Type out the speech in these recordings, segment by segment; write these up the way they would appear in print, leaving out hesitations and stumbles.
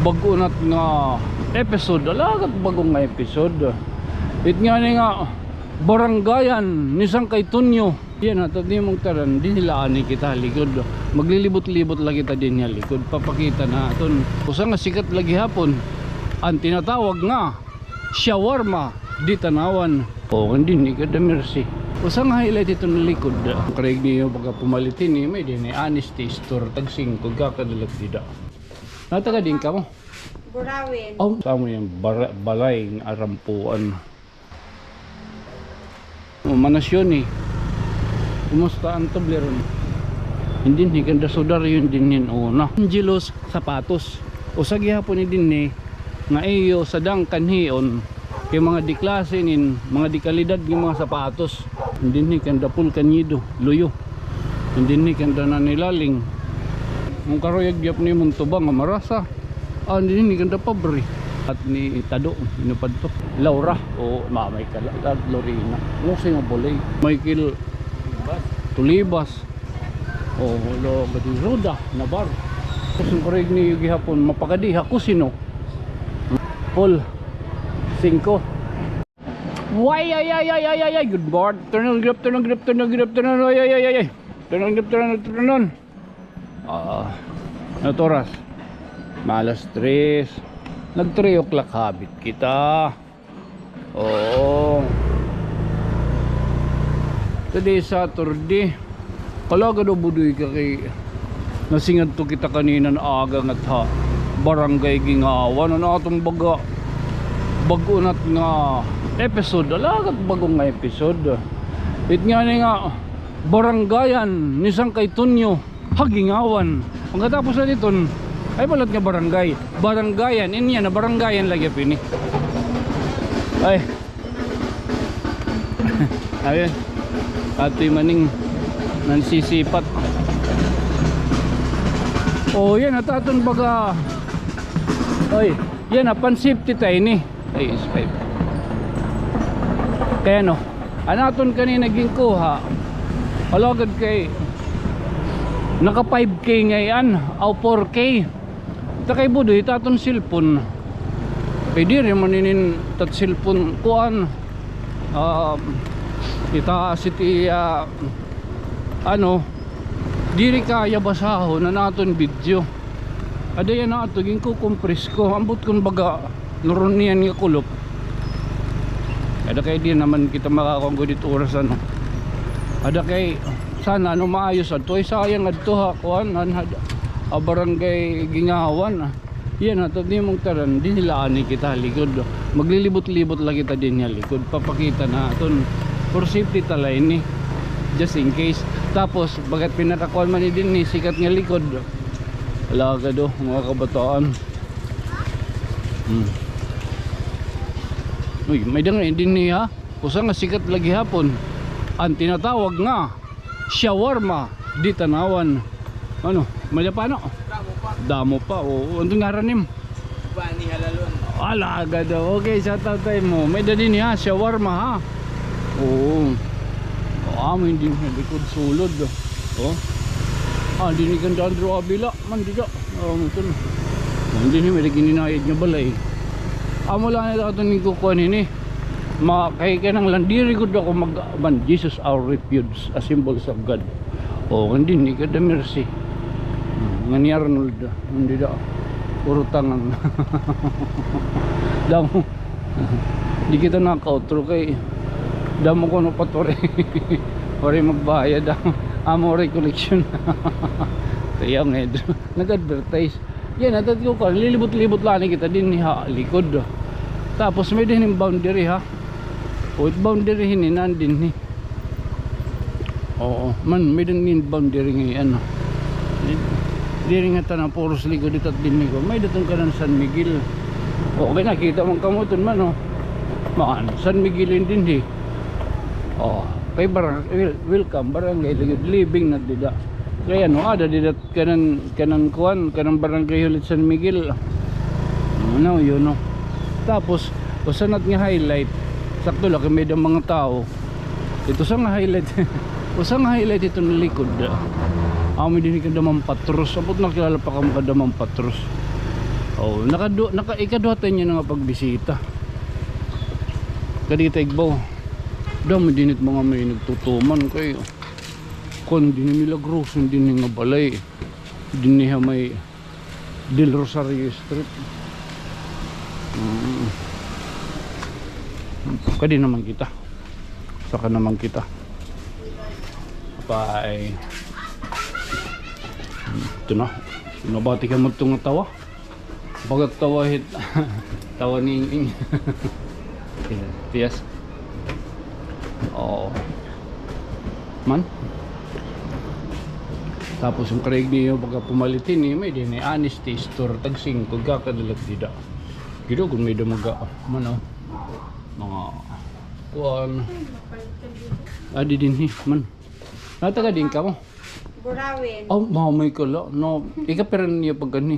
Bago nat nga episode, alagat bagong nga episode. It nga ni nga barangayan ni Sang Kaytunyo. Yan at di mong taran, di nila ani kita likod. Maglilibot-libot lagi ta din niya likod. Papakita na aton. Usa nga sikat lagi hapon. Ang tinatawag nga shawarma di Tanawan. O hindi ni kada mercy. Usa nga highlight ito ng likod. Kareg niyo pagka pumalitin ni may din honesty store tag 5 kakadalag dida. Nataga din ka mo? Burawin. Oh, samo yung balay ng arampuan. Manasyon eh. Kumusta ang tableron? Hindi ni ganda sudar yun din yun una. Angelos sapatos. O sa gihapon ni din ni nga iyo sa dang kanhion kay mga diklase nin mga dikalidad ng mga sapatos. Hindi ni kanda pul kanyido luyo. Hindi ni kanda na nilaling. Ang karoyag gyap ni mong tubang nga marasa. Hindi ni ganda pabre. At ni Tado, inupad to. Laura, o mamay ka lang, Lorena. Ano siya nga bolay? Michael Tulibas. O lo gadi Roda, Nabar. Kasi ang karoyag ni Yugi hapon, mapakadiha ko sino? Paul 5. Why ay good board. Turn on grip. Turn on. Ay. Turn on grip. Naturas. Malas 3. Nag 3 o'clock habit kita. Oo. Today Saturday. Kalaga do budoy ka kay nasingad to kita kanina na aga nga ha. Barangay Gingawan na atong bago nat nga episode. Alagat bagong nga episode. It nga ni nga barangayan ni Sang Kaytunyo Hagingawan. Pagkatapos na dito ay balat nga barangay. Barangayan inya na barangayan lagi pini. Ay. Ayun. Atoy maning nansisipat. Oh, yan ataton baga. Oy, yan pan safety tayo ni. Ay, is 5. Kaya no, anaton kanina naging kuha. Alagad kay naka 5K ngayon, o 4K. Ita kay budoy taton cellphone. Pwede rin maninin tat cellphone kuan. Ita city ano, diri kaya basahon na naton video. Ada yan na ito, ko compress ko. Ambot kong baga nuron niyan nga kulop. Ada kay di naman kita makakonggo dito oras ano. Ada kay sana ano maayos ato ay sayang adto ha kuan barangay Gingawan. Yan ato di mong taran di nila ani kita likod. Maglilibot-libot lagi ta din niya likod. Papakita na aton for safety talay ni just in case. Tapos bagat pinakakuan man ni din ni sikat nga likod. Alaga do mga kabataan. Uy, may dangan din niya. Kusa nga sikat lagi hapon. Ang tinatawag nga shawarma di Tanawan. Ano? Malapano? Damo pa. O, ano nga ranim? Bani halalon. Alaga do. Okay, shout out tayo mo. May din niya shawarma ha. Oo. May hindi likod sulod. Oh. Hindi ni ganda Andrew Abila. Man dito. Ito na. Hindi ni may gininayad niya balay. Mula na ito ni kukuha nini. Kaya ka nang landiri ko ako mag-ban. Jesus our refuge, a symbols of God. Hindi ni kada mercy. Nga ni Arnold. Hindi da. Puro tangang. Damo. Di kita naka-outro kay damo ko no patore. Ori magbayad. Amore collection. Kaya nga nag-advertise. Yan, natat ko ka, lilibot-libot lang kita din ha, likod. Tapos may din yung boundary ha. O boundary hininan din ni. Oo, man may din yung boundary ngayon. Di rin nga tanang puros likod dito at din ko. May datong ka ng San Miguel. Okay, nakita mong kamuton man o. Maan, San Miguel din di. Kay welcome, barangay living na dida. Kaya no, ada didat kanan kuan, kanang barangay ulit San Miguel. Ano, yun no. Tapos, usanat nga highlight. Sakto lang, may mga tao. Ito sa nga highlight. Usang highlight ito ng likod. May din ka damang patros. Abot nakilala pa ka mga damang patros. Oh, ikaduhatan niya nga pagbisita. Kadi kita igbaw. Dami dinit mga may nagtutuman kay kon din milagros din nga balay. Din niya may Del Rosario Street. Kadi naman kita. Saka naman kita. Bye. Ito na. Nabati ka mo itong tawa. Bagat tawa hit. Tawa ni Ing. Yes. Oo. Man. Tapos yung Craig niyo pagka pumalitin ni may din ay honesty store tag 5 kakadalag dida. Giro kung may damaga man mga kuan. Adi din ni man. Nataga din ka mo. Burawin. Oh, mamay ko la. No, ikaperan niya pag gani.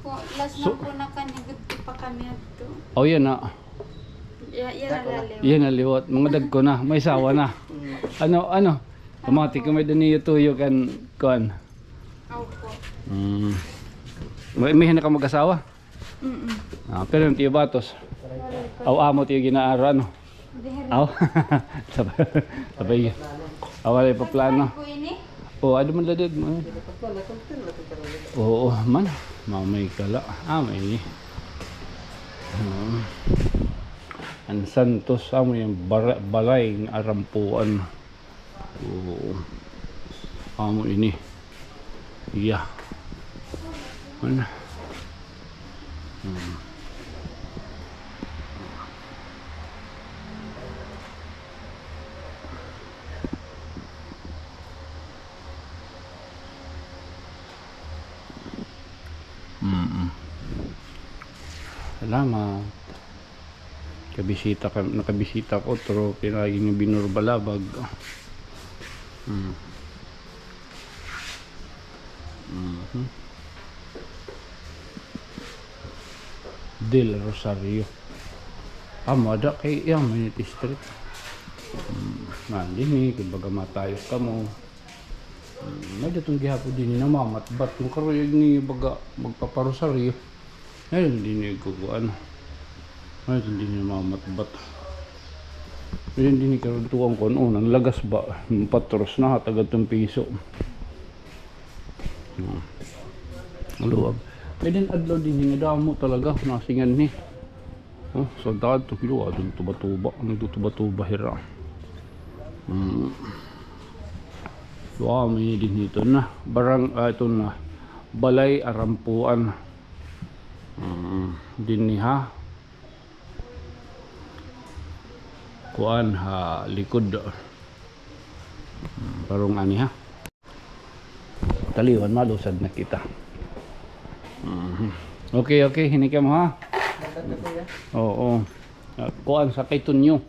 Po, last na po nakanigod pa kami ato. Oh, yan na. Yan alalim. Yan na liwat. Mga dag ko na. May sawa na. Ano? Pamati ko may daniyo tuyo kan kuan. Opo. May hina ka mag-asawa? Pero yung tiyo batos. Aw amo tiyo ginaara no. Aw. Sabay. Awalay pa plano. Po ini? Oh, ano man ladad mo? Oo, man. Mamay kala. May. Ang Santos amo yung balay ng arampuan. Oo. Amo ini. Iya. Man. Salamat. Nakabisita ko pero pinaging yung binurbalabag. Del Rosario. Ada kay Yamanit Street. Mali kumbaga matayos ka mo. May datong gihapon din ni namamatbat yung karoyag ni baga magpaparosaryo. Ayun din ni kukuan. Ayun din ni namamatbat. Ayun din ni karuntuan ko noon. Lagas ba? Patros na hatagad ng piso. Maluwag. May din adlaw din ni damo talaga. Nasingan ni. So dad to kilo adun tuba-tuba. Nagtutuba-tuba hira. Wow, may din dito na ito na balay arampuan din ni ha kuan ha likod parong ani ha taliwan malusad na kita. Okay hinika mo ha. Oo kuan sa kay Tunyo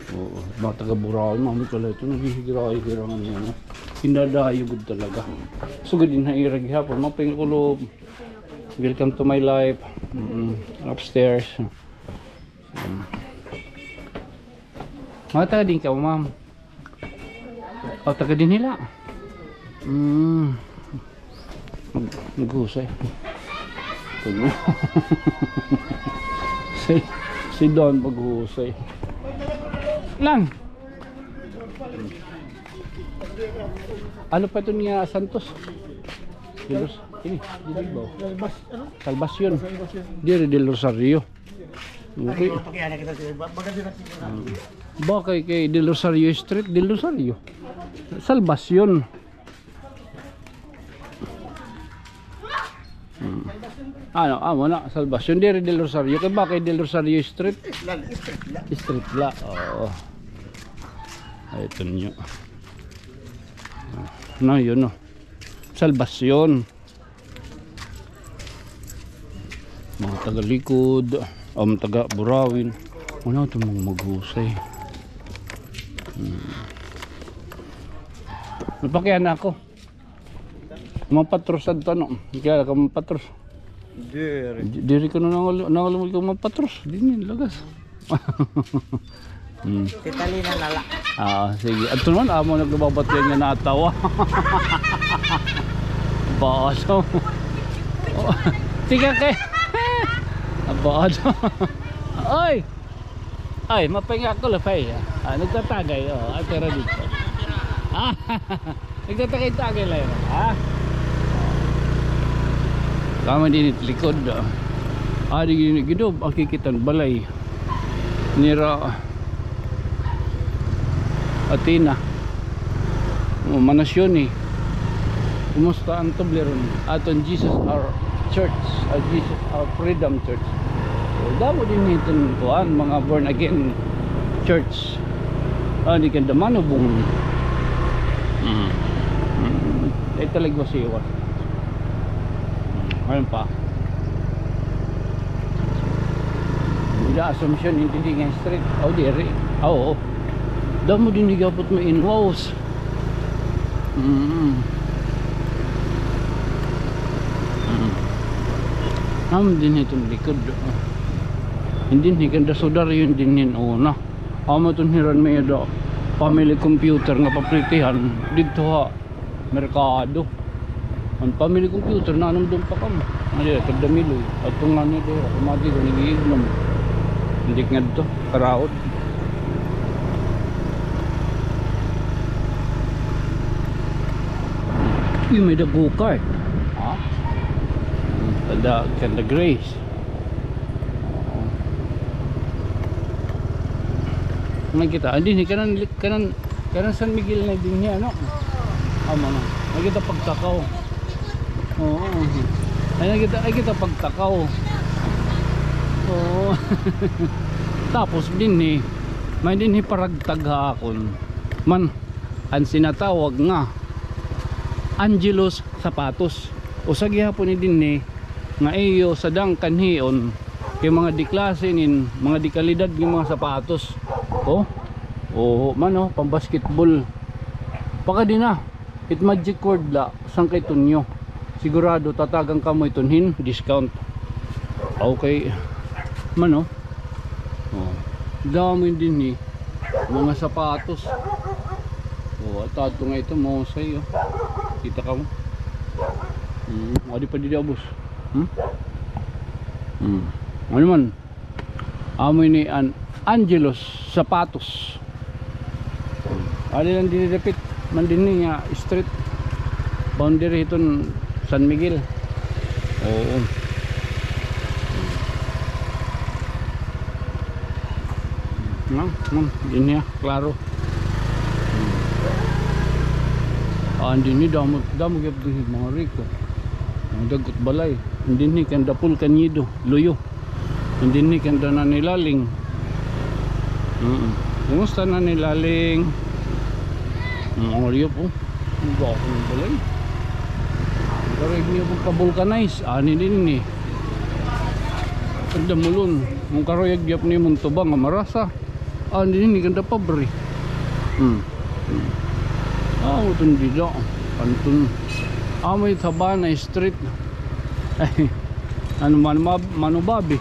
oo, mga taga-Burawin, mami pala ito, naghihigiray-hirangan niya, no? Hinadayo good talaga. So, good din na irag hapon, maping ulo, welcome to my life, upstairs. Mga taga din ka, ma'am? O, taga din nila? Nag-usay. Si Don pag-uusay. Lang. Ano pa ito niya Santos? Ini, Salvacion. Dire del Rosario. Okay. Bakay kay del Rosario Street, del Rosario. Salvacion. Amo na, Salvacion dire del Rosario. Kay bakay del Rosario Street? Street la. Oo. Ay, ito nyo. No, yun no. Salvacion. Mga taga-likod. Mga taga-Burawin. Ano ito mga maghusay. Napakyan na ako. Mga patros at ano. Kaya ka mga patros. Diri ko na nangalamol ko mga patros. Dini, lagas. Titalina nala. Sige. At naman, amo nagbabat yan nga natawa. Abado. Oh, sige kay. Abado. Oy. Ay, mapahinga ko lafay. Nagtatagay ay pero dito. Nagtatagay-tagay lang. Tama din it likod. Di gini gidob ang kikitan balay. Nira Atina. Manasyon eh. Kumusta ang tableron aton Jesus our church, Jesus our freedom church. Damo din itong kuan mga born again church. Di kan damano bung. Ay talaga siwa. Ayun pa. Hindi assumption hindi nga street. Diri. Oo. Damo din higapot mo in house. Din itong likod. Hindi higanda sudar yun din una. Amo itong hiran may do family computer nga papritihan dito ha merkado. Ang family computer na anong doon pa kamo. Ano kadamiloy. At itong nga nito kumadi ko nag-iignom. Hindi nga dito karaot. Yung may go-kart. Kanda Grace. Nakita, hindi kanan San Miguel na din niya, no? Na. Nakita pagtakaw. Oo. Nakita pagtakaw. Oo. Tapos din may din paragtag hakon. Man ang sinatawag nga Angelos Sapatos. O sa gihapon ni din nga iyo sa dang kanhion kay mga diklase nin mga dikalidad ng mga sapatos. Pang basketball. Paka din it magic word la sang kay tunyo. Sigurado tatagang kamoy tunhin discount. Okay. Dami din mga sapatos. Tato nga ito mo sa'yo. Kita ka mo. Adi pa di abos. Ano man? Amoy ni Angelos Sapatos. Adi lang dinidapit. Mandini nga street. Boundary iton San Miguel. Oo. Din niya, klaro. Hindi ni damo gyud mga riko. Ang dagot balay. Hindi ni kan dapul kanyido, luyo. Hindi ni kan na nilaling. Kumusta na nilaling? Ang riyo po. Ang gako ng balay. Kareg niyo po ka-vulcanize. Ani din ni. Ang damulon. Ang karoyag gyap ni mong tubang nga marasa. Ani ni kan pabre. Utun dito. Antun. May Sabana Street. Manubabi.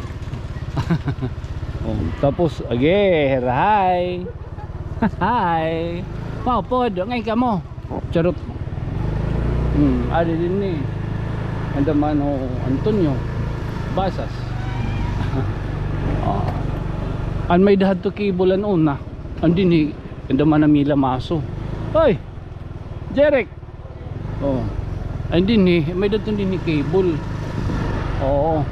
Tapos hi. Hi. Pod, ngay ka mo. Charot. Adi din ni. Andaman Antonio Basas. An may dahad to kibulan una. Andin ni andaman na Mila Maso. Hoy. Jerek. Andin ni may dahad din ni cable.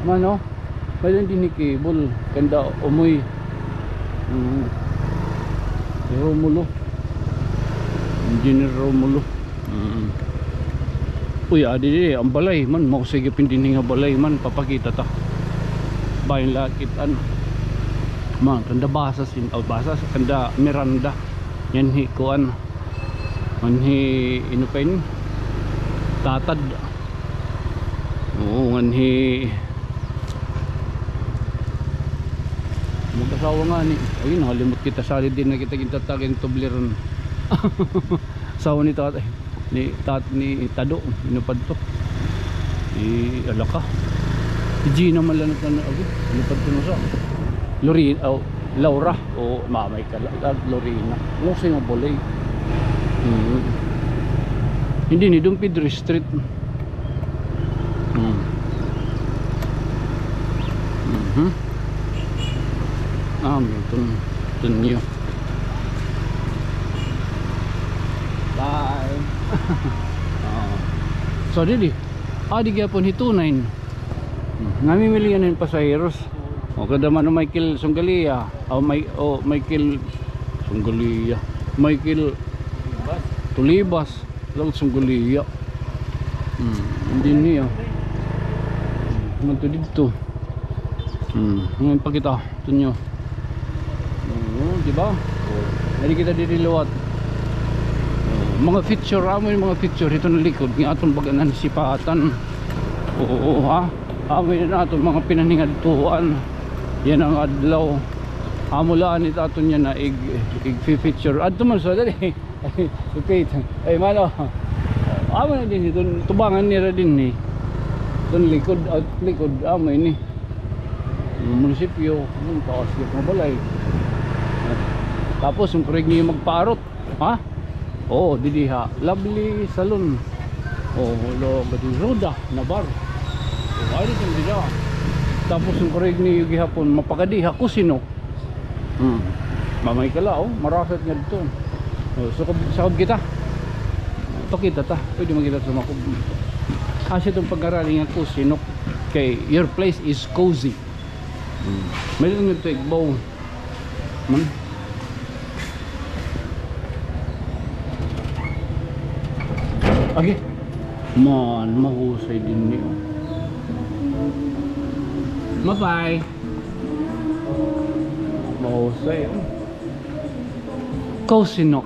May dahad din ni cable. Kanda umoy. Romulo. Engineer Romulo. Adi ang balay man mausige pindini nga balay man papakita ta. Bayan lakitan. Kanda basas basas kanda Miranda. Yan hi kuan. Manhi inupain tatad. Nganhi magkasawa nga ni. Ayun halimot kita sali din na kita tagin tubleron. Sawa ni tatay ni Tado inupad to alaka Gina malanot na inupad to sa Lorena Laura mamay ka Lorena musay nga bolay hindi ni Dom Pedro Street Tunyo. Bye. So didi. Di gyapon hitunayn. Namimili yan ng pasaheros. O kada man Michael Sunggalia. Michael Sunggalia. Michael Tulibas. Laut Sunggalia. Hindi niya. Manto dito. Ngayon pa kita. Tunyo. Diba? Hindi kita diliwat. Mga feature, yung mga feature ito na likod ng atong baganan sipatan. Oo ha. Amoy na atong mga pinaningadtuan. Yan ang adlaw. Amulaan ito aton yan na feature. Adto man so dali. Okay. Ay malo. Amo na din ito. Tubangan nila din ni. Ito likod at likod. Amoy ni. Munisipyo. Taas yung mga balay. Tapos yung kurig niyo magparot. Ha? Didiha. Lovely salon. Lo gadi roda na bar. Ay dito dida. Tapos yung kurig niyo gihapon mapakadiha kusino. Mamay kala marasat nga dito. Sakod kita. Pakita ta. Pwede magkita sa makub. Kasi itong pag-arali nga kusino kay your place is cozy. Mayroon nito igbaw. Okay. Mahusay din niyo. Bye-bye. Mahusay. Kausinok.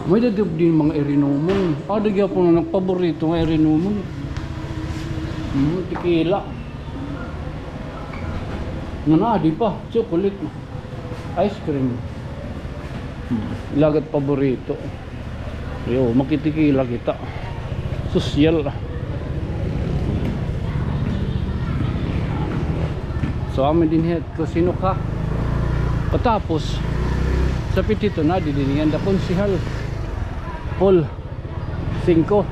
May dadab din mga erinumon. Dagya po na nagpaborito ng erinumon. Tequila. Di pa. Chocolate. Ice cream. Lagat paborito. Makitikila kita. Sosyal. So amin din hit kusino ka. Patapos sa pitito na didiningan da konsihal Paul 5.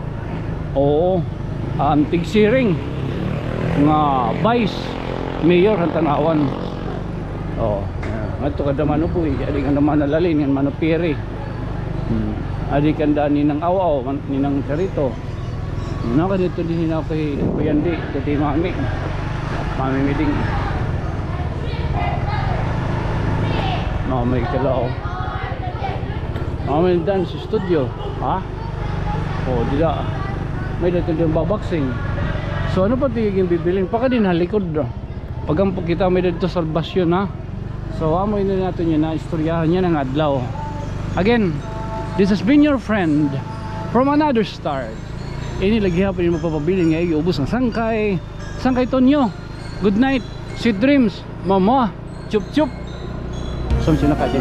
Antig siring nga vice mayor ang tanawan. Ato kada manuboy adi nga naman nalalin nga manupiri. Adi kanda ni nang awaw ni nang sarito. Ka dito din na kay Kuyandi kay Mami Miding. Mami kalao. Mami dance studio, ha? Dida. May dito din baboxing. So ano pa tiging bibiling paka din halikod. Pagampok kita may dito salbasyon ha. So amoy na natin yun na istoryahan niya ng adlaw. Again, this has been your friend from another start. Lagi hapon yung mapapabiling ngayon ubos ng sangkay Tonyo. Good night, sweet dreams, mama, chup chup. Saan siya nakatin?